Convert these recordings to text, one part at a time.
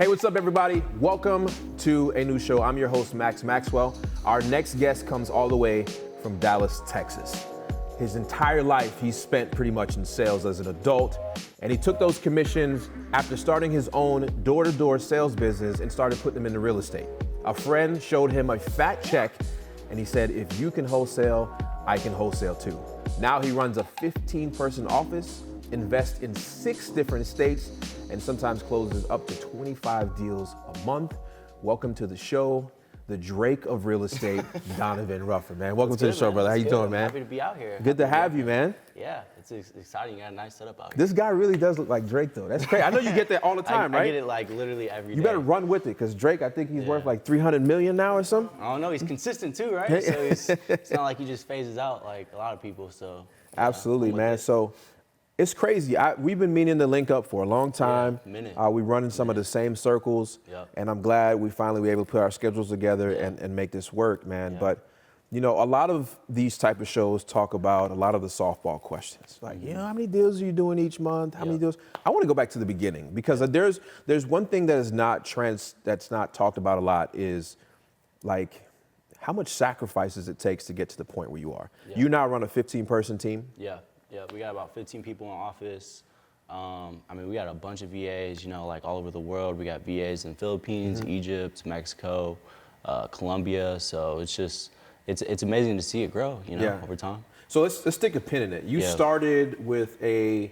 Hey, what's up, everybody? Welcome to a new show. I'm your host, Maxwell. Our next guest comes all the way from Dallas, Texas. His entire life, he's spent pretty much in sales as an adult, and he took those commissions after starting his own door-to-door sales business and started putting them into real estate. A friend showed him a fat check, and he said, if you can wholesale, I can wholesale too. Now he runs a 15-person office, invests in 6 different states, and sometimes closes up to 25 deals a month. Welcome to the show, the Drake of real estate, Donovan Ruffin, man. Welcome to the show, brother. How you doing, man? Happy to be out here. Good to have you, man. Yeah, it's exciting. You got a nice setup out here. This guy really does look like Drake, though. That's crazy. I know you get that all the time, right? I get it like literally every day. You better run with it, because Drake, I think he's worth like 300 million now or something. I don't know. He's consistent too, right? So it's not like he just phases out like a lot of people. So yeah, absolutely, man. So it's crazy. We've been meaning to link up for a long time. We run in some of the same circles, and I'm glad we finally were able to put our schedules together and make this work, man. But you know, a lot of these type of shows talk about a lot of the softball questions, like, you know, how many deals are you doing each month? How many deals? I want to go back to the beginning, because there's one thing that is that's not talked about a lot, is like how much sacrifices it takes to get to the point where you are. You now run a 15-person team. Yeah, we got about 15 people in office. I mean, we got a bunch of VAs, you know, like all over the world. We got VAs in Philippines, Egypt, Mexico, Colombia. So it's just, it's amazing to see it grow, you know, over time. So let's stick a pin in it. You started with a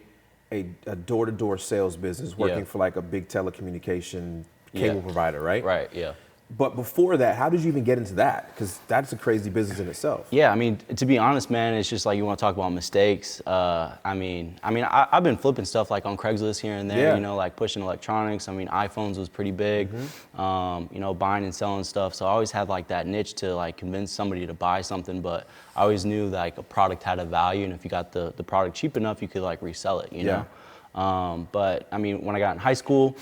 door-to-door sales business, working for like a big telecommunication cable provider, right? Right, yeah. But before that, how did you even get into that? Because that's a crazy business in itself. Yeah, I mean, to be honest, man, it's just like, you want to talk about mistakes. I've been flipping stuff like on Craigslist here and there, you know, like pushing electronics. I mean, iPhones was pretty big, you know, buying and selling stuff. So I always had like that niche to like convince somebody to buy something, but I always knew that like a product had a value, and if you got the product cheap enough, you could like resell it, you know? But I mean, when I got in high school,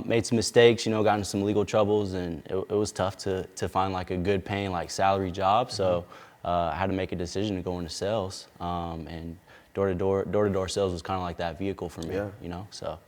made some mistakes, you know, got into some legal troubles, and it was tough to find like a good paying like salary job. So I had to make a decision to go into sales, and door-to-door sales was kind of like that vehicle for me, you know, so.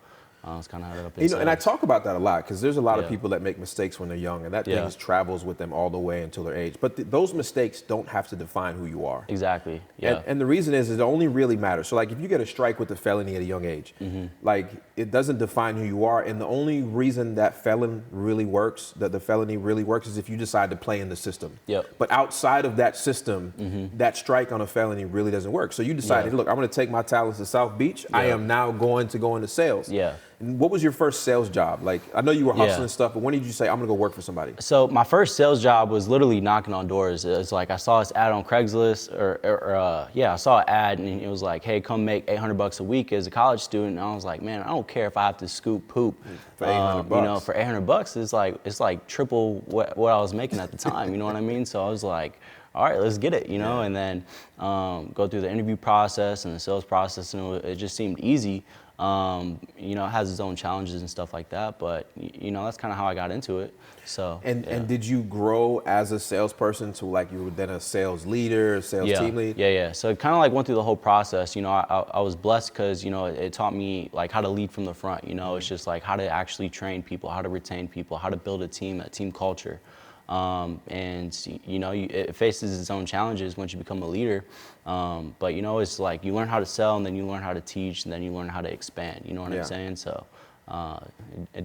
It's kind of how I ended up in sales. And I talk about that a lot, because there's a lot of people that make mistakes when they're young, and that thing travels with them all the way until their age. But those mistakes don't have to define who you are. Exactly. Yeah. And the reason is it only really matters. So like if you get a strike with a felony at a young age, like it doesn't define who you are. And the only reason that felony really works is if you decide to play in the system. But outside of that system, that strike on a felony really doesn't work. So you decided, look, I'm going to take my talents to South Beach. I am now going to go into sales. And what was your first sales job? Like, I know you were hustling stuff, but when did you say, I'm gonna go work for somebody? So my first sales job was literally knocking on doors. It's like I saw this ad on Craigslist, I saw an ad, and it was like, hey, come make $800 a week as a college student. And I was like, man, I don't care if I have to scoop poop for $800. You know, for $800, it's like triple what I was making at the time. You know what I mean? So I was like, all right, let's get it, you know, and then go through the interview process and the sales process, and it just seemed easy. You know, it has its own challenges and stuff like that, but you know, that's kind of how I got into it. So. And did you grow as a salesperson to like you were then a sales leader, sales team lead? Yeah. So it kind of like went through the whole process. You know, I was blessed because, you know, it taught me like how to lead from the front. You know, it's just like how to actually train people, how to retain people, how to build a team culture. And you know, it faces its own challenges once you become a leader. But you know, it's like you learn how to sell, and then you learn how to teach, and then you learn how to expand. You know what I'm saying? So I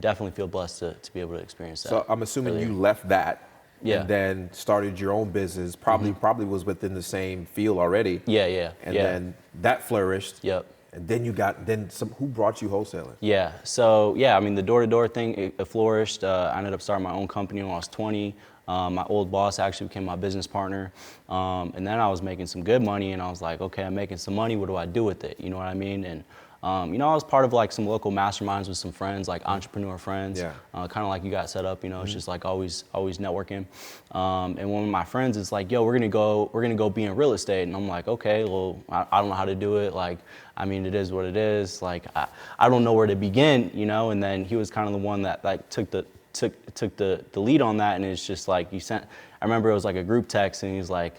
definitely feel blessed to be able to experience that. So I'm assuming you left that and then started your own business. Probably was within the same field already. And then that flourished. And then who brought you wholesaling? So I mean, the door-to-door thing, it flourished. I ended up starting my own company when I was 20. My old boss actually became my business partner. And then I was making some good money, and I was like, okay, I'm making some money. What do I do with it? You know what I mean? And you know, I was part of like some local masterminds with some friends, like entrepreneur friends, kind of like you got set up. You know, it's just like always networking. And one of my friends is like, "Yo, we're gonna go be in real estate," and I'm like, "Okay, well, I don't know how to do it. Like, I mean, it is what it is. Like, I don't know where to begin, you know." And then he was kind of the one that like took the lead on that, and it's just like I remember it was like a group text, and he was like,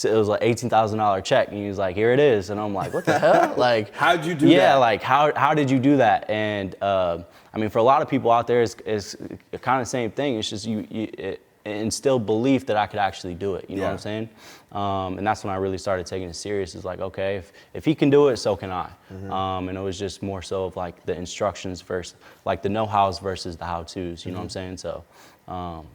it was like $18,000 check, and he was like, here it is, and I'm like, what the hell? Like, how'd you do that? Yeah, like how did you do that? And I mean, for a lot of people out there, it's kind of the same thing. It's just it instilled belief that I could actually do it. You know what I'm saying? And that's when I really started taking it serious. It's like, okay, if he can do it, so can I. And it was just more so of like the instructions versus like the know-hows versus the how-tos. You know what I'm saying? So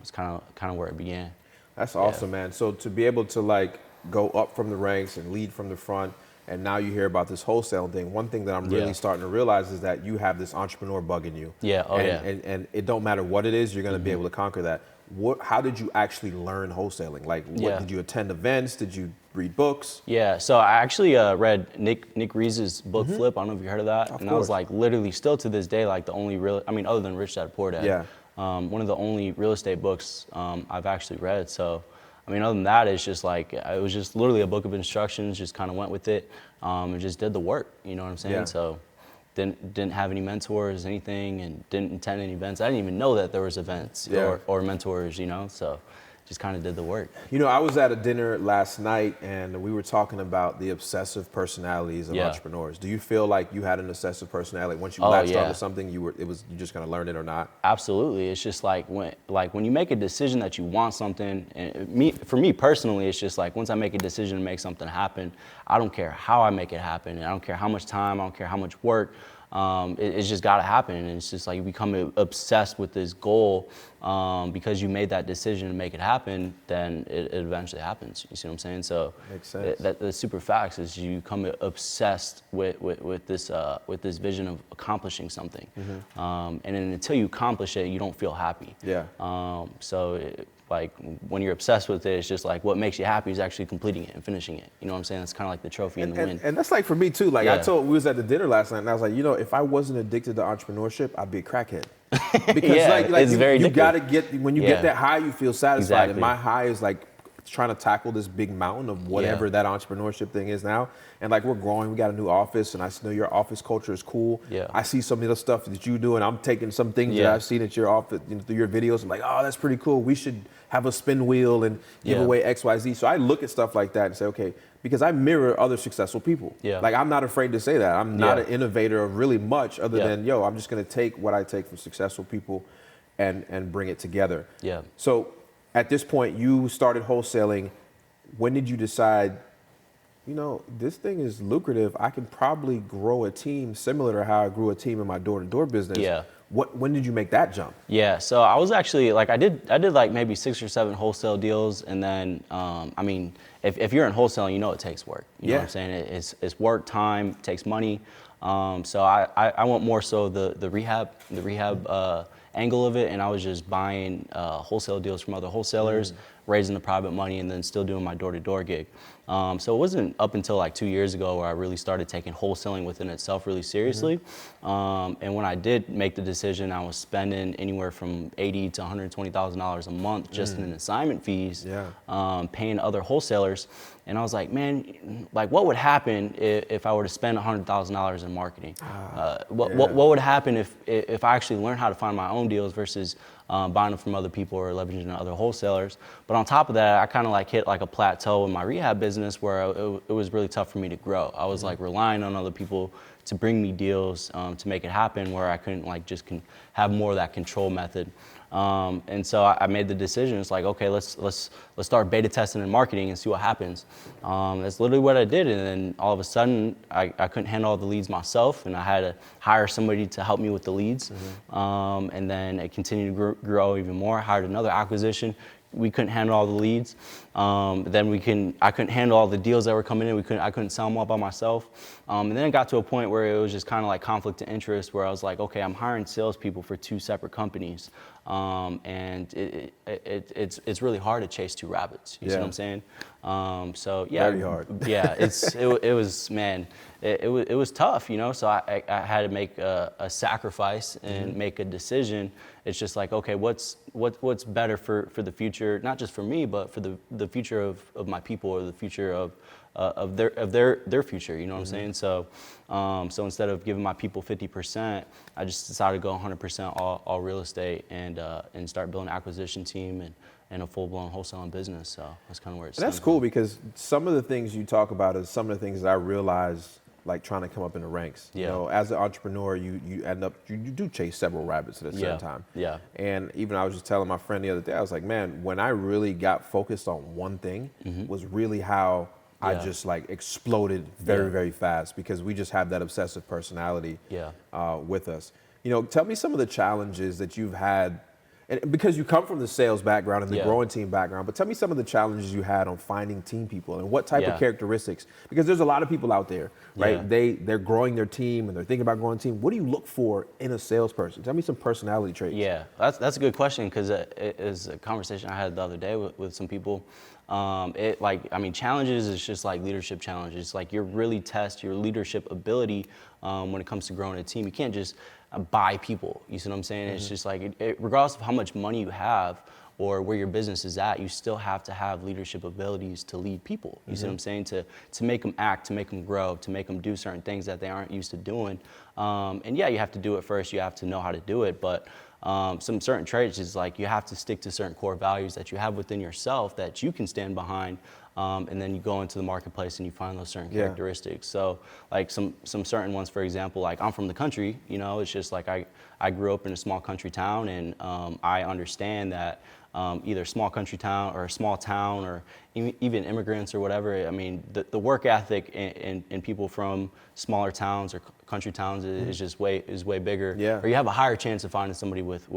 it's kind of where it began. That's awesome, man. So to be able to like go up from the ranks and lead from the front, and now you hear about this wholesaling thing. One thing that I'm really starting to realize is that you have this entrepreneur bug in you. Yeah. Oh, and it don't matter what it is, you're going to be able to conquer that. How did you actually learn wholesaling? Like, did you attend events? Did you read books? Yeah, so I actually read Nick Reese's book Flip. I don't know if you heard of that. That was like literally still to this day like the only real, I mean, other than Rich Dad Poor Dad, one of the only real estate books I've actually read. So, I mean, other than that, it's just like, it was just literally a book of instructions, just kind of went with it and just did the work, you know what I'm saying? Yeah. So didn't have any mentors, anything, and didn't attend any events. I didn't even know that there was events or mentors, you know, so just kind of did the work. You know, I was at a dinner last night and we were talking about the obsessive personalities of entrepreneurs. Do you feel like you had an obsessive personality? Once you latched onto something, you just gonna learn it or not? Absolutely. It's just like when you make a decision that you want something, and for me personally, it's just like once I make a decision to make something happen, I don't care how I make it happen, and I don't care how much time, I don't care how much work. It's just got to happen, and it's just like you become obsessed with this goal because you made that decision to make it happen. Then it eventually happens. You see what I'm saying? So makes sense. That's super facts. Is you become obsessed with this vision of accomplishing something, and then until you accomplish it, you don't feel happy. Yeah. Like when you're obsessed with it, it's just like what makes you happy is actually completing it and finishing it. You know what I'm saying? It's kind of like the trophy and the win. And that's like for me too. Like we was at the dinner last night and I was like, you know, if I wasn't addicted to entrepreneurship, I'd be a crackhead. Because it's very you addictive. gotta get, when you get that high, you feel satisfied. Exactly. And my high is like trying to tackle this big mountain of whatever that entrepreneurship thing is now. And like we're growing, we got a new office, and I know your office culture is cool. Yeah. I see some of the stuff that you do, and I'm taking some things that I've seen at your office, through your videos. I'm like, oh, that's pretty cool. We should have a spin wheel and give away X, Y, Z. So I look at stuff like that and say, okay, because I mirror other successful people. Yeah. Like I'm not afraid to say that. I'm not an innovator of really much other than, I'm just gonna take what I take from successful people and bring it together. Yeah. So at this point, you started wholesaling. When did you decide, this thing is lucrative. I can probably grow a team similar to how I grew a team in my door-to-door business. Yeah. When did you make that jump? Yeah, so I was actually I did like maybe 6 or 7 wholesale deals, and then I mean, if you're in wholesaling, it takes work. You know what I'm saying? It's work, time, it takes money. So I want more so the rehab angle of it, and I was just buying wholesale deals from other wholesalers, raising the private money, and then still doing my door-to-door gig. So it wasn't up until like 2 years ago where I really started taking wholesaling within itself really seriously. And when I did make the decision, I was spending anywhere from $80,000 to $120,000 a month just in assignment fees, paying other wholesalers. And I was like, man, like what would happen if I were to spend $100,000 in marketing? What would happen if I actually learned how to find my own deals versus buying them from other people or leveraging other wholesalers? But on top of that, I kind of hit a plateau in my rehab business where it was really tough for me to grow. I was relying on other people to bring me deals to make it happen, where I couldn't have more of that control method. And so I made the decision. It's like, okay, let's start beta testing and marketing and see what happens. That's literally what I did. And then all of a sudden, I couldn't handle all the leads myself, and I had to hire somebody to help me with the leads. And then it continued to grow even more. I hired another acquisition. We couldn't handle all the leads. Then I couldn't handle all the deals that were coming in. I couldn't sell them all by myself. And then it got to a point where it was just kind of like conflict of interest, where I was like, okay, I'm hiring salespeople for 2 separate companies. And it's really hard to chase 2 rabbits. You see what I'm saying? So yeah, very hard. Yeah, it was, man, it was tough, So I had to make a sacrifice and make a decision. It's just like, okay, what's better for the future, not just for me, but for the future of my people, or the future of their future. You know what I'm saying? So instead of giving my people 50%, I just decided to go 100% all real estate and start building an acquisition team in a full-blown wholesaling business. So that's kind of where it's. And that's cool because some of the things you talk about is some of the things that I realized like trying to come up in the ranks. Yeah. You know, as an entrepreneur, you end up, you do chase several rabbits at a certain time. Yeah. And even I was just telling my friend the other day, I was like, man, when I really got focused on one thing was really how I just like exploded very, very fast, because we just have that obsessive personality with us. You know, tell me some of the challenges that you've had, and because you come from the sales background and the growing team background, but tell me some of the challenges you had on finding team people and what type of characteristics, because there's a lot of people out there, right? They're growing their team and they're thinking about growing a team. What do you look for in a salesperson? Tell me some personality traits. Yeah, that's a good question, because it is a conversation I had the other day with some people. Challenges is just like leadership challenges. Like, you really test your leadership ability when it comes to growing a team. You can't just buy people. You see what I'm saying? It's just like, regardless of how much money you have or where your business is at, you still have to have leadership abilities to lead people. You see what I'm saying? To make them act, to make them grow, to make them do certain things that they aren't used to doing. And yeah, you have to do it first. You have to know how to do it. But some certain traits is like, you have to stick to certain core values that you have within yourself that you can stand behind. And then you go into the marketplace and you find those certain characteristics. So like some certain ones, for example, like I'm from the country, you know, it's just like I grew up in a small country town, and I understand that either small country town or a small town or even immigrants or whatever, I mean, the work ethic in people from smaller towns or country towns is just way bigger. Yeah. Or you have a higher chance of finding somebody with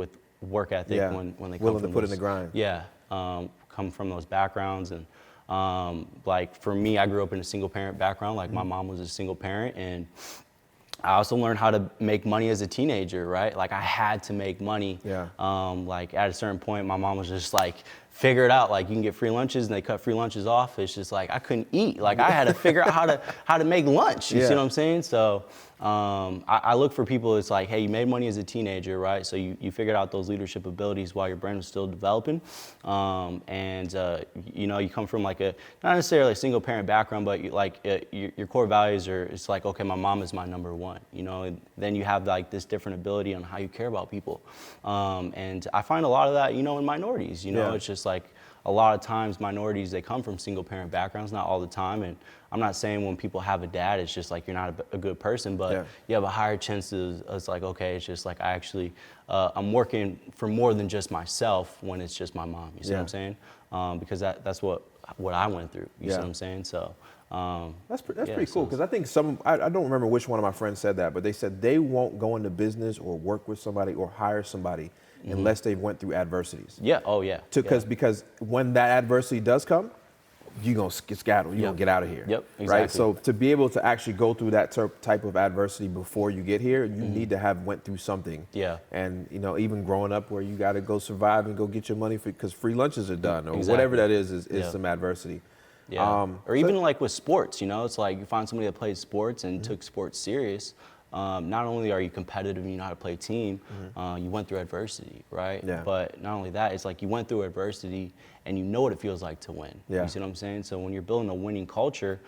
work ethic when they come willing from to put those, in the grind. Yeah, come from those backgrounds. And like for me, I grew up in a single parent background. Like my mom was a single parent, and I also learned how to make money as a teenager, right? Like I had to make money. Yeah. Like at a certain point, my mom was just like, figure it out. Like you can get free lunches, and they cut free lunches off. It's just like I couldn't eat. Like I had to figure out how to make lunch. You see what I'm saying? So I look for people. It's like, hey, you made money as a teenager, right? So you figured out those leadership abilities while your brain was still developing, you know, you come from like a not necessarily a single parent background, but your core values are. It's like, okay, my mom is my number one. You know, and then you have like this different ability on how you care about people, and I find a lot of that, you know, in minorities. You know, it's just like a lot of times minorities, they come from single parent backgrounds, not all the time. And I'm not saying when people have a dad, it's just like you're not a good person, but you have a higher chance it's like, okay, it's just like I actually, I'm working for more than just myself when it's just my mom. You see what I'm saying? Because that's what I went through. You see what I'm saying? So. That's pretty cool, because I think I don't remember which one of my friends said that, but they said they won't go into business or work with somebody or hire somebody unless they've went through adversities. Yeah. Oh yeah. Because when that adversity does come, you're gonna skedaddle. You're gonna get out of here. Yep. Exactly. Right. So to be able to actually go through that type of adversity before you get here, you need to have went through something. Yeah. And you know, even growing up where you got to go survive and go get your money because free lunches are done or whatever that is some adversity. Yeah. Or even like with sports, you know, it's like you find somebody that plays sports and took sports serious. Not only are you competitive and you know how to play a team, you went through adversity, right? Yeah. But not only that, it's like you went through adversity and you know what it feels like to win. Yeah. You see what I'm saying? So when you're building a winning culture,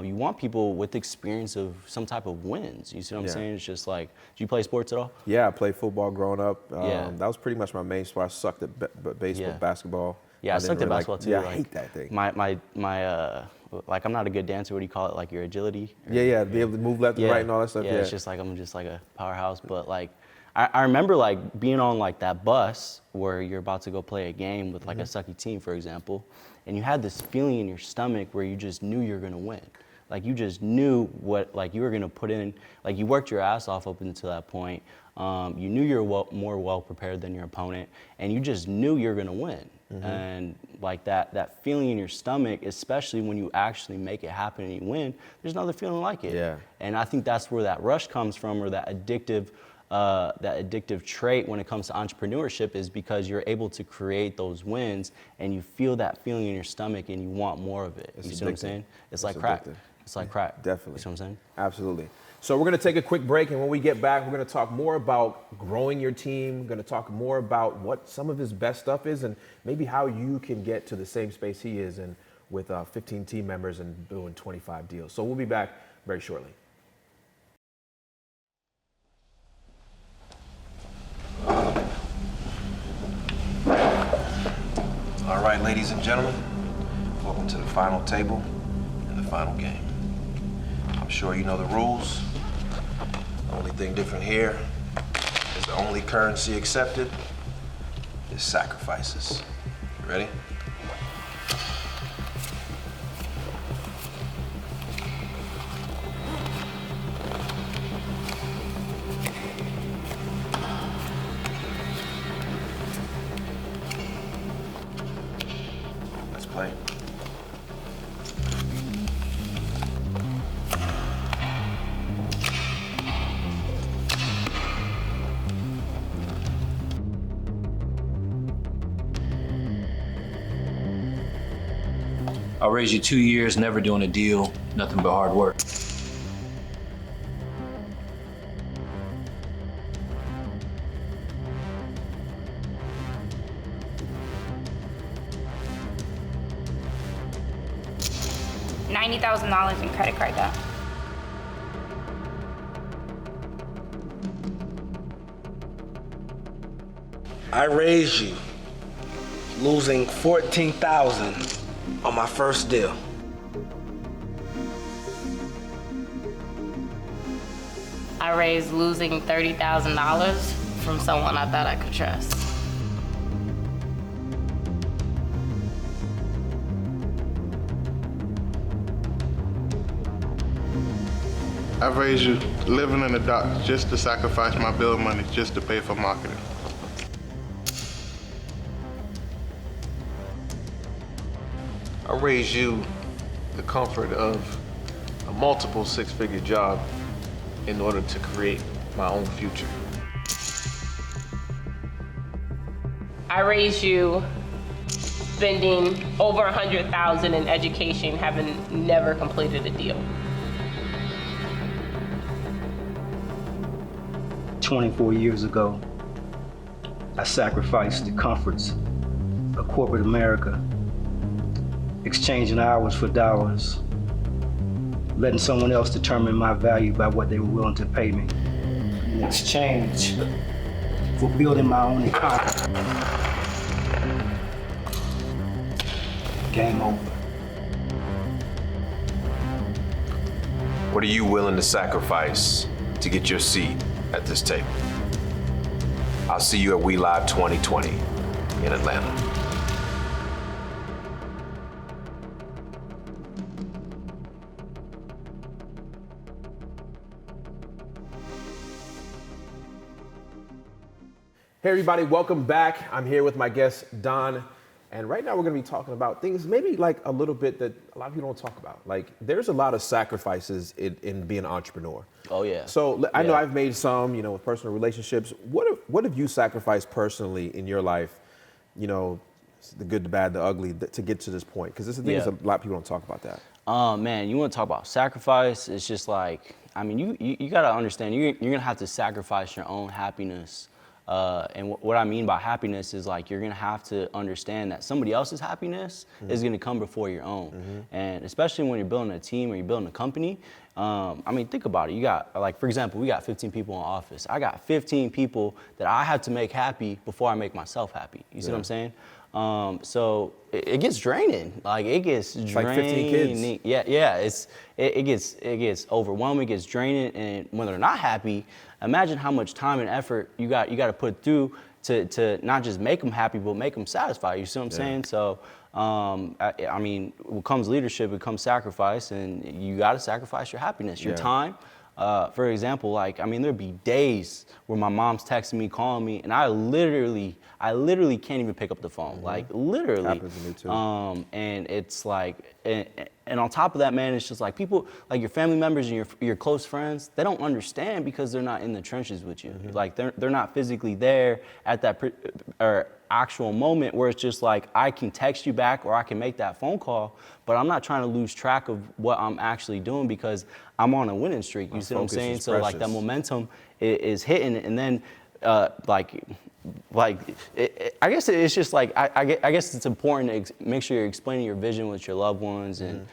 you want people with experience of some type of wins. You see what I'm saying? It's just like, do you play sports at all? Yeah, I played football growing up. That was pretty much my main sport. I sucked at baseball, basketball. Yeah, I sucked at basketball too. Yeah, like, I hate that thing. My like I'm not a good dancer. What do you call it? Like your agility? Yeah, be able to move left and right and all that stuff. Yeah, it's just like I'm just like a powerhouse. But like I remember like being on like that bus where you're about to go play a game with like a sucky team, for example, and you had this feeling in your stomach where you just knew you're gonna win. Like you just knew what like you were gonna put in. Like you worked your ass off up until that point. You knew you were more well prepared than your opponent, and you just knew you're gonna win. And like that feeling in your stomach, especially when you actually make it happen and you win, there's another feeling like it. Yeah. And I think that's where that rush comes from, or that addictive trait when it comes to entrepreneurship, is because you're able to create those wins and you feel that feeling in your stomach and you want more of it. You see what I'm saying? It's like crack. It's like crack. Definitely. You see what I'm saying? Absolutely. So we're going to take a quick break, and when we get back, we're going to talk more about growing your team. We're going to talk more about what some of his best stuff is and maybe how you can get to the same space he is in with 15 team members and doing 25 deals. So we'll be back very shortly. All right, ladies and gentlemen, welcome to the final table and the final game. I'm sure you know the rules. The only thing different here is the only currency accepted is sacrifices. You ready? Let's play. I'll raise you 2 years, never doing a deal, nothing but hard work. $90,000 in credit card debt. I raised you, losing $14,000 on my first deal. I raised losing $30,000 from someone I thought I could trust. I raised you living in the dock just to sacrifice my bill money just to pay for marketing. I raised you the comfort of a multiple six-figure job in order to create my own future. I raised you spending over $100,000 in education, having never completed a deal. 24 years ago, I sacrificed the comforts of corporate America, exchanging hours for dollars, letting someone else determine my value by what they were willing to pay me in exchange for building my own economy. Game over. What are you willing to sacrifice to get your seat at this table? I'll see you at WELIVE 2020 in Atlanta. Hey everybody, welcome back. I'm here with my guest, Don. And right now we're gonna be talking about things maybe like a little bit that a lot of people don't talk about. Like there's a lot of sacrifices in being an entrepreneur. Oh yeah. So I know Yeah. I've made some, with personal relationships. What have you sacrificed personally in your life, the good, the bad, the ugly, to get to this point? Because this is things Yeah. a lot of people don't talk about that. Man, you want to talk about sacrifice? It's just like, you got to understand, you're going to have to sacrifice your own happiness. And what I mean by happiness is like, you're going to have to understand that somebody else's happiness is going to come before your own. And especially when you're building a team or you're building a company, think about it. You got, like, for example, we got 15 people in office. I got 15 people that I have to make happy before I make myself happy. You see what I'm saying? So it gets draining. Like it gets draining. Like 15 kids. Yeah. It gets overwhelming. It gets draining, and when they're not happy, imagine how much time and effort you got to put through to not just make them happy, but make them satisfied. You see what I'm saying? So, what comes leadership, it comes sacrifice, and you got to sacrifice your happiness, your time. For example, there'd be days where my mom's texting me, calling me, and I literally can't even pick up the phone. Like literally. Happens to me too. And it's like, and on top of that, man, it's just like people, like your family members and your close friends, they don't understand because they're not in the trenches with you. Like they're not physically there at that or actual moment where it's just like, I can text you back or I can make that phone call, but I'm not trying to lose track of what I'm actually doing because I'm on a winning streak. You see what I'm saying? So like that momentum is hitting, and then I guess it's just like, I guess it's important to make sure you're explaining your vision with your loved ones, and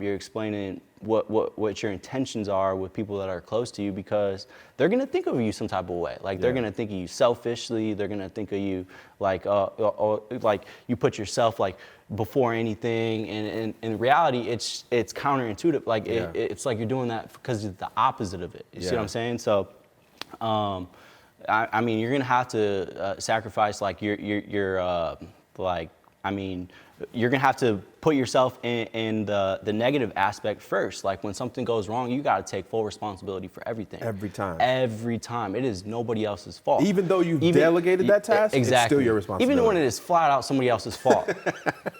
you're explaining what your intentions are with people that are close to you, because they're gonna think of you some type of way. Like they're gonna think of you selfishly. They're gonna think of you like you put yourself like before anything. And in reality, it's counterintuitive. Like it's like you're doing that because it's the opposite of it. You see what I'm saying? So, I mean, you're gonna have to sacrifice like your like. I mean, you're gonna have to put yourself in the negative aspect first. Like when something goes wrong, you gotta take full responsibility for everything. Every time. Every time. It is nobody else's fault. Even though you've delegated that task, exactly. It's still your responsibility. Even when it is flat out somebody else's fault.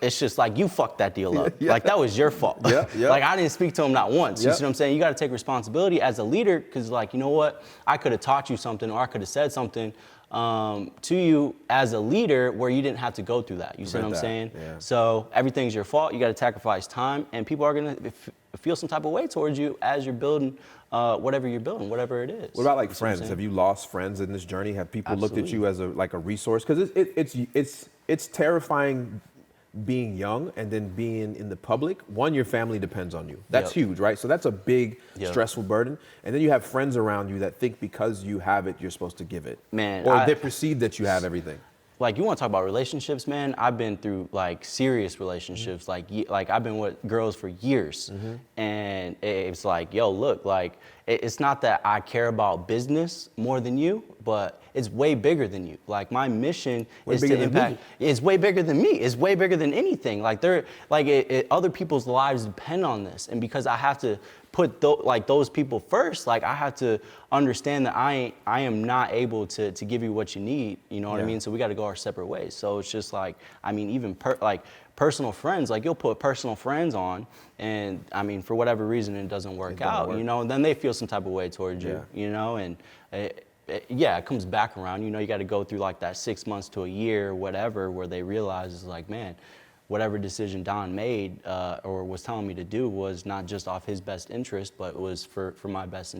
It's just like, you fucked that deal up. Like that was your fault. Like I didn't speak to him not once. You see what I'm saying? You gotta take responsibility as a leader, because like, you know what? I could have taught you something, or I could have said something to you as a leader where you didn't have to go through that. You see what I'm saying? So everything's your fault. You got to sacrifice time, and people are going to feel some type of way towards you as you're building whatever you're building, whatever it is. What about like friends? Have you lost friends in this journey? Have people looked at you as a resource? Because it's terrifying being young and then being in the public. One, your family depends on you. That's huge, right? So that's a big stressful burden. And then you have friends around you that think because you have it, you're supposed to give it. Man, or they perceive that you have everything. Like, you want to talk about relationships, man? I've been through like serious relationships. Like I've been with girls for years, and it's like, yo, look, like it's not that I care about business more than you, but it's way bigger than you. Like my mission is to impact. It's way bigger than me. It's way bigger than anything. Like other people's lives depend on this, and because I have to put those people first, like I have to understand that I am not able to give you what you need, you know what I mean? So we got to go our separate ways. So it's just like, I mean, even personal friends, like you'll put personal friends on, and I mean, for whatever reason, it doesn't work out, you know, and then they feel some type of way towards you, you know, and it comes back around, you know, you got to go through like that 6 months to a year, whatever, where they realize it's like, man, whatever decision Don made or was telling me to do was not just off his best interest, but it was for my best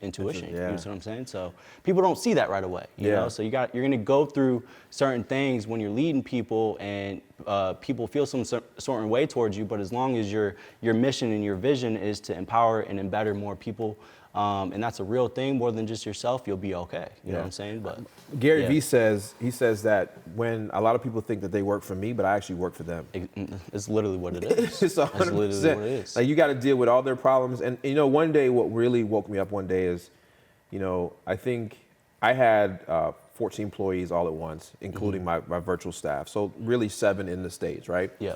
intuition. You know what I'm saying? So people don't see that right away. You know, so you're gonna go through certain things when you're leading people, and people feel some certain way towards you. But as long as your mission and your vision is to empower and embetter more people, and that's a real thing more than just yourself, you'll be okay. You know what I'm saying? But Gary Vee says that when a lot of people think that they work for me, but I actually work for them. It's literally what it is. It's 100%. That's literally what it is. Like you got to deal with all their problems. And you know, one day what really woke me up one day is, you know, I think I had 14 employees all at once, including my virtual staff. So really 7 in the States, right? Yeah.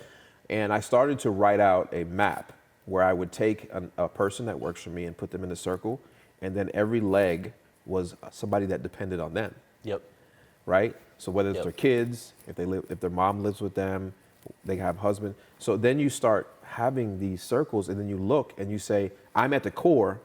And I started to write out a map where I would take a person that works for me and put them in a circle, and then every leg was somebody that depended on them. Yep. Right? So whether it's their kids, if their mom lives with them, they have husband. So then you start having these circles, and then you look and you say, I'm at the core,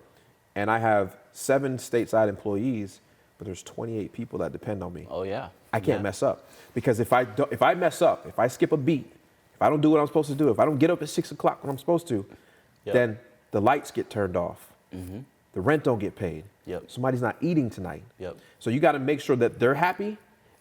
and I have 7 stateside employees, but there's 28 people that depend on me. Oh yeah. I can't mess up, because if I mess up, if I skip a beat, if I don't do what I'm supposed to do, if I don't get up at 6 o'clock when I'm supposed to, then the lights get turned off. The rent don't get paid. Somebody's not eating tonight. So you got to make sure that they're happy.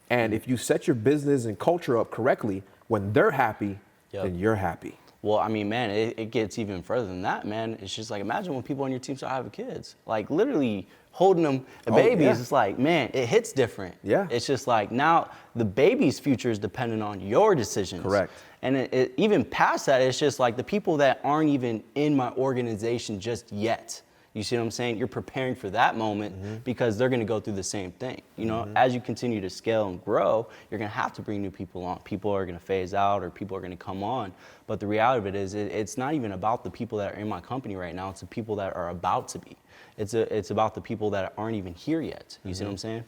And if you set your business and culture up correctly, when they're happy, then you're happy. Well, I mean, man, it gets even further than that, man. It's just like, imagine when people on your team start having kids. Like literally holding them, babies, it's like, man, it hits different. It's just like, now the baby's future is dependent on your decisions. Correct. And even past that, it's just like the people that aren't even in my organization just yet. You see what I'm saying? You're preparing for that moment because they're going to go through the same thing. You know, as you continue to scale and grow, you're going to have to bring new people on. People are going to phase out, or people are going to come on. But the reality of it is, it's not even about the people that are in my company right now. It's the people that are about to be. It's about the people that aren't even here yet. You see what I'm saying?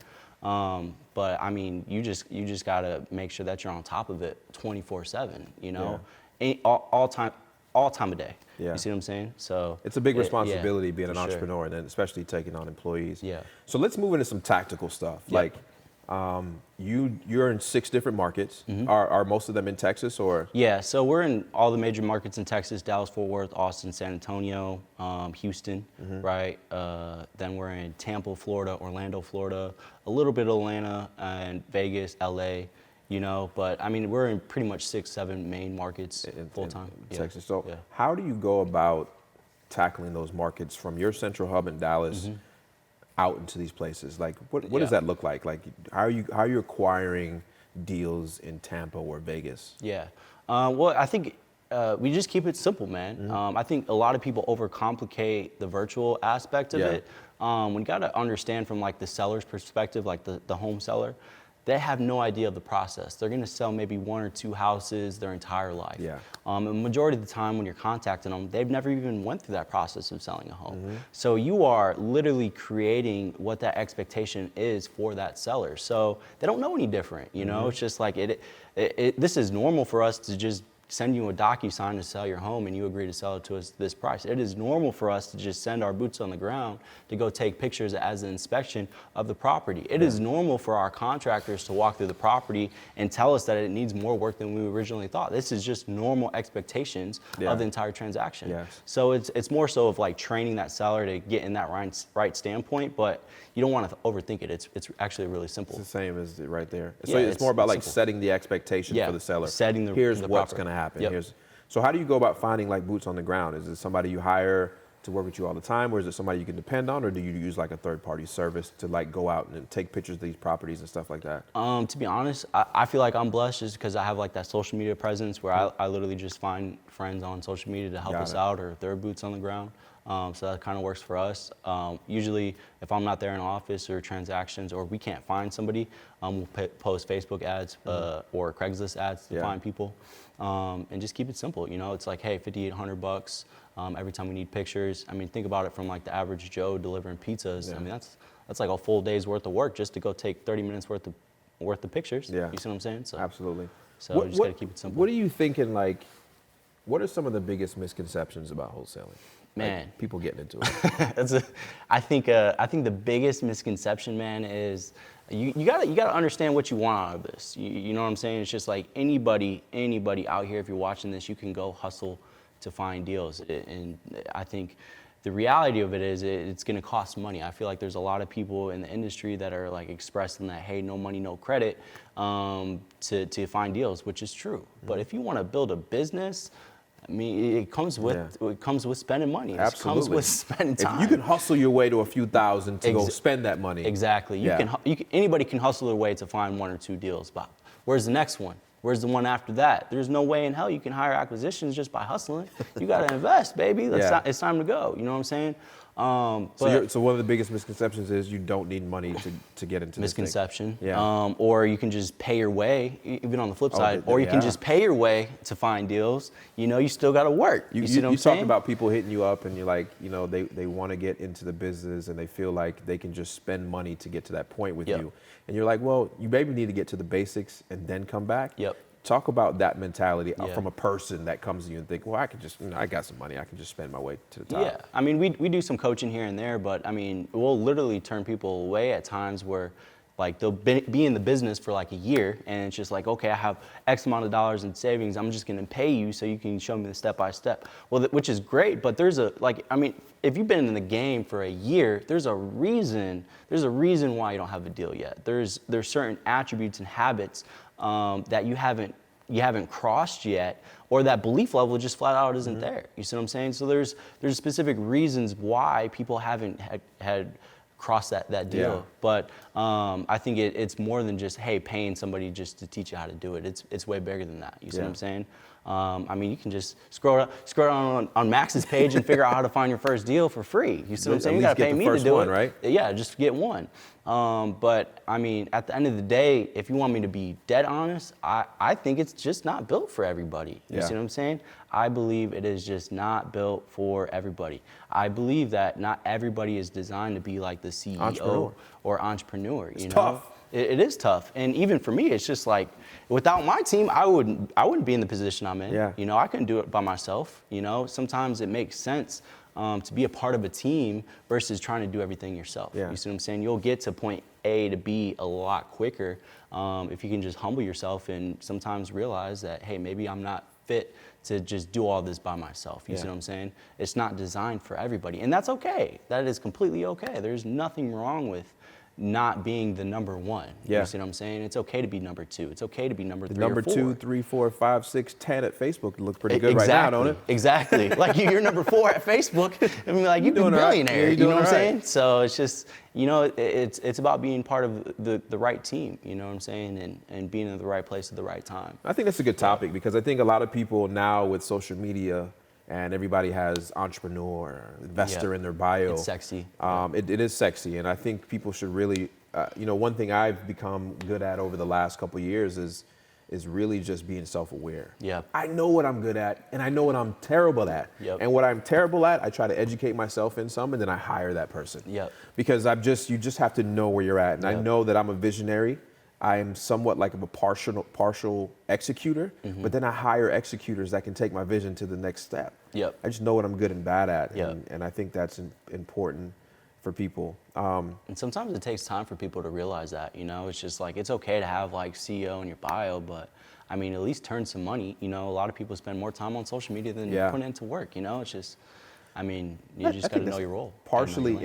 But I mean, you just gotta make sure that you're on top of it 24/7. You know, all time of day. You see what I'm saying? So it's a big responsibility being an entrepreneur, and then especially taking on employees. So let's move into some tactical stuff. Like, you're in 6 different markets. Are most of them in Texas, or? Yeah, so we're in all the major markets in Texas: Dallas, Fort Worth, Austin, San Antonio, Houston, right? Then we're in Tampa, Florida, Orlando, Florida, a little bit of Atlanta, and Vegas, LA, you know. But I mean, we're in pretty much 6, 7 main markets full time. Texas. So how do you go about tackling those markets from your central hub in Dallas out into these places? Like, what does that look like? Like, how are you acquiring deals in Tampa or Vegas? Yeah. Well, I think we just keep it simple, man. I think a lot of people overcomplicate the virtual aspect of it. We got to understand from like the seller's perspective, like the home seller, they have no idea of the process. They're going to sell maybe 1 or 2 houses their entire life. Yeah. The majority of the time when you're contacting them, they've never even went through that process of selling a home. So you are literally creating what that expectation is for that seller. So they don't know any different, you know? It's just like this is normal for us to just send you a DocuSign to sell your home and you agree to sell it to us this price. It is normal for us to just send our boots on the ground to go take pictures as an inspection of the property. It is normal for our contractors to walk through the property and tell us that it needs more work than we originally thought. This is just normal expectations of the entire transaction. So it's more so of like training that seller to get in that right standpoint, but you don't want to overthink it. It's actually really simple. It's the same as right there. So it's more about like simple. setting the expectation for the seller. Setting Here's the what's proper. going to happen. So how do you go about finding like boots on the ground? Is it somebody you hire to work with you all the time, or is it somebody you can depend on, or do you use like a third-party service to like go out and take pictures of these properties and stuff like that? To be honest, I feel like I'm blessed just because I have like that social media presence where I literally just find friends on social media to help us out, or their boots on the ground. So that kind of works for us. Usually, if I'm not there in office or transactions, or we can't find somebody, we'll post Facebook ads or Craigslist ads to find people, and just keep it simple. You know, it's like, hey, $5,800 every time we need pictures. I mean, think about it from like the average Joe delivering pizzas. I mean, that's like a full day's worth of work just to go take 30 minutes worth of pictures. You see what I'm saying? So absolutely. So we just gotta keep it simple. What are you thinking? Like, what are some of the biggest misconceptions about wholesaling? Man, like people getting into it. I think the biggest misconception, man, is you gotta understand what you want out of this. You know what I'm saying? It's just like anybody out here, if you're watching this, you can go hustle to find deals. And I think the reality of it is it's gonna cost money. I feel like there's a lot of people in the industry that are like expressing that, hey, no money, no credit, to find deals, which is true. But if you want to build a business, I mean, it comes with spending money. It comes with spending time. If you can hustle your way to a few thousand to go spend that money. Exactly. Anybody can hustle their way to find 1 or 2 deals. But where's the next one? Where's the one after that? There's no way in hell you can hire acquisitions just by hustling. You got to invest, baby. It's time to go. You know what I'm saying? So one of the biggest misconceptions is you don't need money to get into misconception. Or you can just pay your way, even on the flip side. Or you can just pay your way to find deals. You know, you still got to work. You see what I'm saying? You talk about people hitting you up and you're like, you know, they want to get into the business and they feel like they can just spend money to get to that point with you. And you're like, well, you maybe need to get to the basics and then come back. Talk about that mentality from a person that comes to you and think, well, I can just, I got some money, I can just spend my way to the top. Yeah, I mean, we do some coaching here and there, but I mean, we'll literally turn people away at times where like they'll be in the business for like a year and it's just like, okay, I have X amount of dollars in savings, I'm just gonna pay you so you can show me the step-by-step. Well, which is great, but there's if you've been in the game for a year, there's a reason why you don't have a deal yet. There's certain attributes and habits that you haven't crossed yet, or that belief level just flat out isn't there. You see what I'm saying? So there's specific reasons why people haven't had crossed that deal. But I think it's more than just, hey, paying somebody just to teach you how to do it. It's way bigger than that. You see what I'm saying? I mean, you can just scroll down on Max's page and figure out how to find your first deal for free. You see what I'm saying? You gotta pay me to do it, right? Yeah, just get one. But I mean, at the end of the day, if you want me to be dead honest, I think it's just not built for everybody. You see what I'm saying? I believe it is just not built for everybody. I believe that not everybody is designed to be like the CEO or entrepreneur. It's tough. It is tough, and even for me, it's just like without my team, I wouldn't be in the position I'm in. You know, I couldn't do it by myself. You know, sometimes it makes sense to be a part of a team versus trying to do everything yourself. You see what I'm saying? You'll get to point A to B a lot quicker if you can just humble yourself and sometimes realize that, hey, maybe I'm not fit to just do all this by myself. You see what I'm saying? It's not designed for everybody, and that's okay. That is completely okay. There's nothing wrong with not being the number one. Yeah. You see what I'm saying? It's okay to be number 2. It's okay to be number 3 Number or 4. 2, 3, 4, 5, 6, 10 at Facebook look pretty good right now, don't it? Exactly. Like you're number 4 at Facebook. I mean, like you're a doing all right. billionaire. Yeah, you know what I'm all right. saying? So it's just, it's about being part of the right team. You know what I'm saying? And being in the right place at the right time. I think that's a good topic because I think a lot of people now with social media and everybody has entrepreneur, investor in their bio. It's sexy. It is sexy, and I think people should really, one thing I've become good at over the last couple of years is really just being self-aware. Yeah. I know what I'm good at, and I know what I'm terrible at. Yep. And what I'm terrible at, I try to educate myself in some, and then I hire that person. Yep. Because you just have to know where you're at, and I Yep. know that I'm a visionary. I am somewhat like a partial executor, but then I hire executors that can take my vision to the next step. Yep. I just know what I'm good and bad at, Yep. and I think that's important for people. And sometimes it takes time for people to realize that, it's just like, it's okay to have like CEO in your bio, but I mean, at least turn some money. A lot of people spend more time on social media than putting into work, it's just, I mean, you just got to know your role. Partially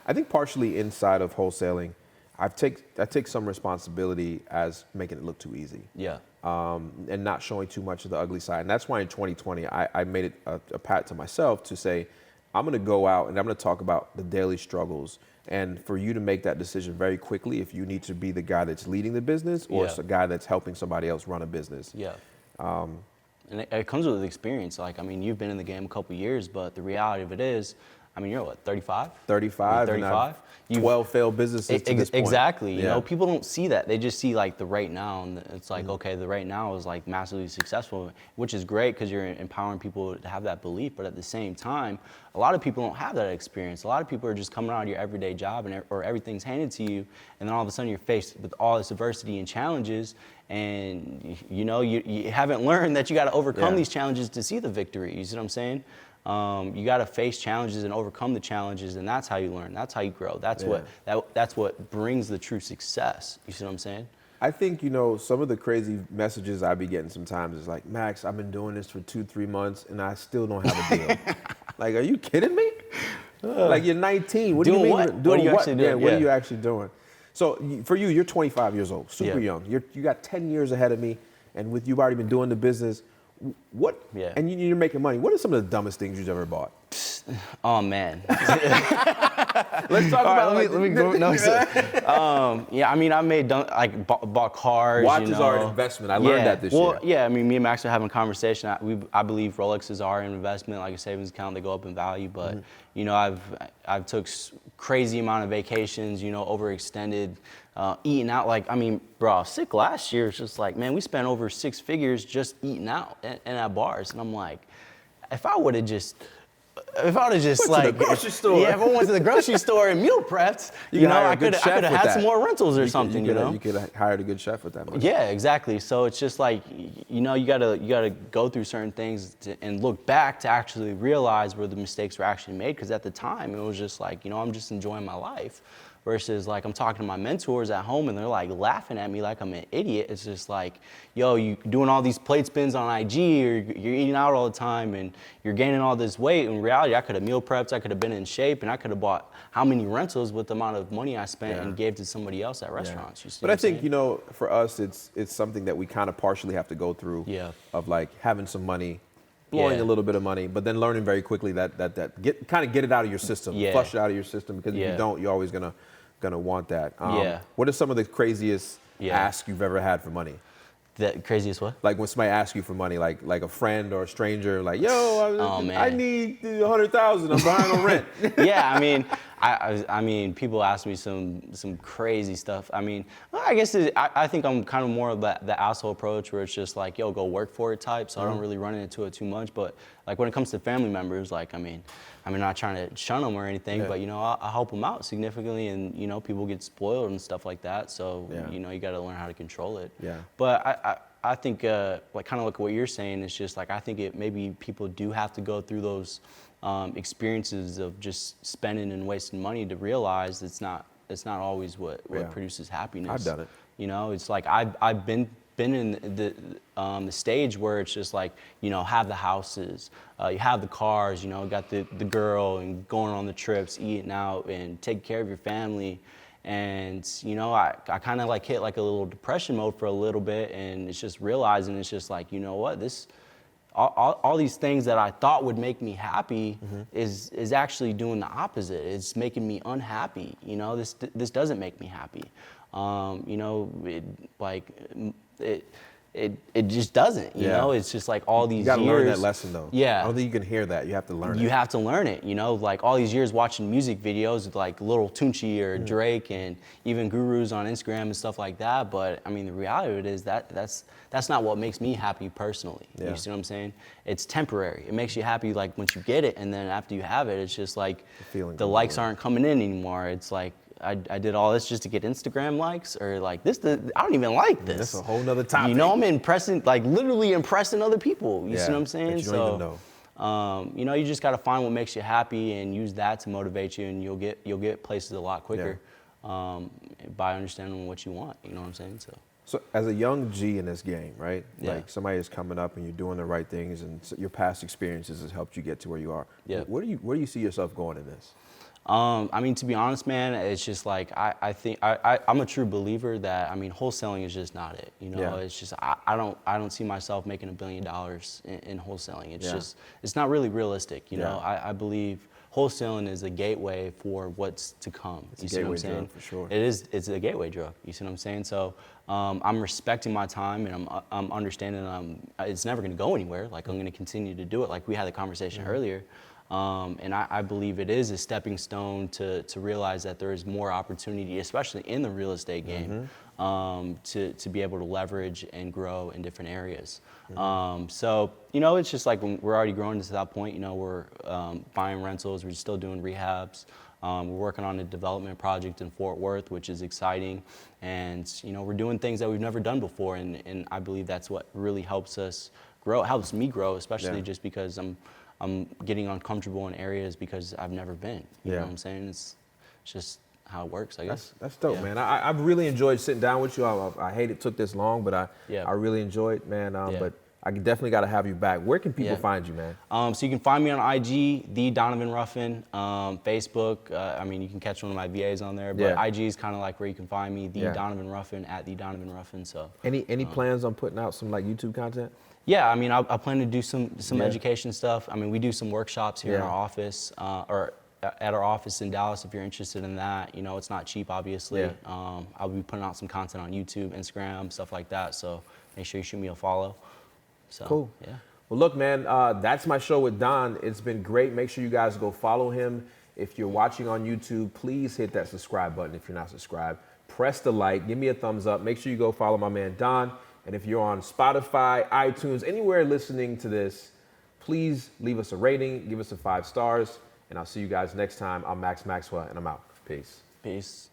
I think partially inside of wholesaling, I take some responsibility as making it look too easy. Yeah. And not showing too much of the ugly side. And that's why in 2020, I made it a pat to myself to say, I'm going to go out and I'm going to talk about the daily struggles. And for you to make that decision very quickly, if you need to be the guy that's leading the business or Yeah. a guy that's helping somebody else run a business. Yeah. And it comes with experience. Like, I mean, you've been in the game a couple years, but the reality of it is, I mean, you're what, 35? 35. 35? 12 failed businesses to this point. Exactly. Yeah. People don't see that. They just see like the right now, and it's like, okay, the right now is like massively successful, which is great because you're empowering people to have that belief. But at the same time, a lot of people don't have that experience. A lot of people are just coming out of your everyday job or everything's handed to you, and then all of a sudden you're faced with all this adversity and challenges, and you haven't learned that you got to overcome these challenges to see the victory. You see what I'm saying? You got to face challenges and overcome the challenges, and that's how you learn. That's how you grow. That's what brings the true success. You see what I'm saying? I think, some of the crazy messages I be getting sometimes is like, Max, I've been doing this for 2-3 months and I still don't have a deal. Like, are you kidding me? Like, you're 19. What do you mean? What? What are you actually doing? Yeah, what are you actually doing? So for you, you're 25 years old, super young. You got 10 years ahead of me, and you've already been doing the business. And you're making money. What are some of the dumbest things you've ever bought? Oh man. Let's talk about. Let me go. No, I mean, I made bought cars. Watches are an investment. I learned that this year. Well, yeah. I mean, me and Max are having a conversation. I believe Rolexes are an investment, like a savings account. They go up in value, but I've took crazy amount of vacations. Overextended, eating out. Like, I mean, bro, I was sick last year. It's just like, man, we spent over 6 figures just eating out and at bars, and I'm like, if I would have just went to the grocery store. Yeah, if I went to the grocery store and meal prepped, I could have had some more rentals or something. You could have hired a good chef with that money. Yeah, exactly. So it's just like, you gotta go through certain things and look back to actually realize where the mistakes were actually made. Because at the time, it was just like, I'm just enjoying my life. Versus like I'm talking to my mentors at home and they're like laughing at me like I'm an idiot. It's just like, yo, you doing all these plate spins on IG, or you're eating out all the time and you're gaining all this weight. In reality, I could have meal prepped, I could have been in shape, and I could have bought how many rentals with the amount of money I spent and gave to somebody else at restaurants. You see but I think, for us, it's something that we kind of partially have to go through. Yeah. Of like having some money, blowing a little bit of money, but then learning very quickly that get it out of your system, flush it out of your system, because if you don't, you're always gonna want that. What are some of the craziest asks you've ever had for money? The craziest what? Like when somebody asks you for money, like a friend or a stranger, like, yo, I need 100,000. I'm behind on rent. Yeah, I mean, I mean, people ask me some crazy stuff. I mean, I guess I think I'm kind of more of the asshole approach where it's just like, yo, go work for it type. So I don't really run into it too much. But like when it comes to family members, like, I mean, I'm not trying to shun them or anything, but I help them out significantly, and people get spoiled and stuff like that. So you got to learn how to control it. Yeah. But I think like kind of like what you're saying, it's just like I think maybe people do have to go through those experiences of just spending and wasting money to realize it's not always what produces happiness. I've done it. It's like I've been in the stage where it's just like, have the houses, you have the cars, got the girl and going on the trips, eating out and taking care of your family. And, you know, I kind of like hit like a little depression mode for a little bit, and it's just realizing it's just like, you know what, all these things that I thought would make me happy is actually doing the opposite. It's making me unhappy. You know, this doesn't make me happy. You know, it just doesn't, you know? It's just like all these years. You gotta learn that lesson though. Yeah. I don't think you can hear that. You have to learn it. You have to learn it, you know? Like all these years watching music videos with like Lil Tunechi or Drake and even gurus on Instagram and stuff like that. But I mean, the reality of it is that's not what makes me happy personally. Yeah. You see what I'm saying? It's temporary. It makes you happy like once you get it, and then after you have it, it's just like the likes aren't coming in anymore. It's like, I did all this just to get Instagram likes, or like I don't even like this. That's a whole nother topic. You know, I'm impressing, like literally impressing other people. You see what I'm saying? That you don't even know. You know, you just got to find what makes you happy and use that to motivate you, and you'll get places a lot quicker by understanding what you want. You know what I'm saying? So as a young G in this game, right? Yeah. Like somebody is coming up and you're doing the right things, and your past experiences has helped you get to where you are. Yeah. Where do you see yourself going in this? I mean, to be honest, man, it's just like, I think I'm a true believer that, I mean, wholesaling is just not it. You know, it's just, I don't see myself making $1 billion in wholesaling. It's just, it's not really realistic. You know, I believe wholesaling is a gateway for what's to come. You see what I'm saying? Drug, for sure. It's a gateway drug. You see what I'm saying? So I'm respecting my time, and I'm understanding it's never going to go anywhere. Like, I'm going to continue to do it. Like we had the conversation earlier. And I believe it is a stepping stone to realize that there is more opportunity, especially in the real estate game, to be able to leverage and grow in different areas. So, you know, it's just like when we're already growing to that point. You know, we're buying rentals, we're still doing rehabs. We're working on a development project in Fort Worth, which is exciting. And, you know, we're doing things that we've never done before. And I believe that's what really helps us grow, helps me grow, especially just because I'm getting uncomfortable in areas because I've never been. You know what I'm saying? It's just how it works, I guess. That's dope, man. I've really enjoyed sitting down with you. I hate it took this long, but I really enjoyed it, man. But I definitely got to have you back. Where can people find you, man? So you can find me on IG, the Donovan Ruffin, Facebook. I mean, you can catch one of my VAs on there, but IG is kind of like where you can find me, the Donovan Ruffin, at the Donovan Ruffin. So any plans on putting out some like YouTube content? Yeah, I mean, I plan to do some education stuff. I mean, we do some workshops here in our office, or at our office in Dallas, if you're interested in that. You know, it's not cheap, obviously. I'll be putting out some content on YouTube, Instagram, stuff like that. So make sure you shoot me a follow. So, cool. Yeah. Well, look, man, that's my show with Don. It's been great. Make sure you guys go follow him. If you're watching on YouTube, please hit that subscribe button if you're not subscribed. Press the like. Give me a thumbs up. Make sure you go follow my man, Don. And if you're on Spotify, iTunes, anywhere listening to this, please leave us a rating, give us a 5 stars, and I'll see you guys next time. I'm Max Maxwell, and I'm out. Peace. Peace.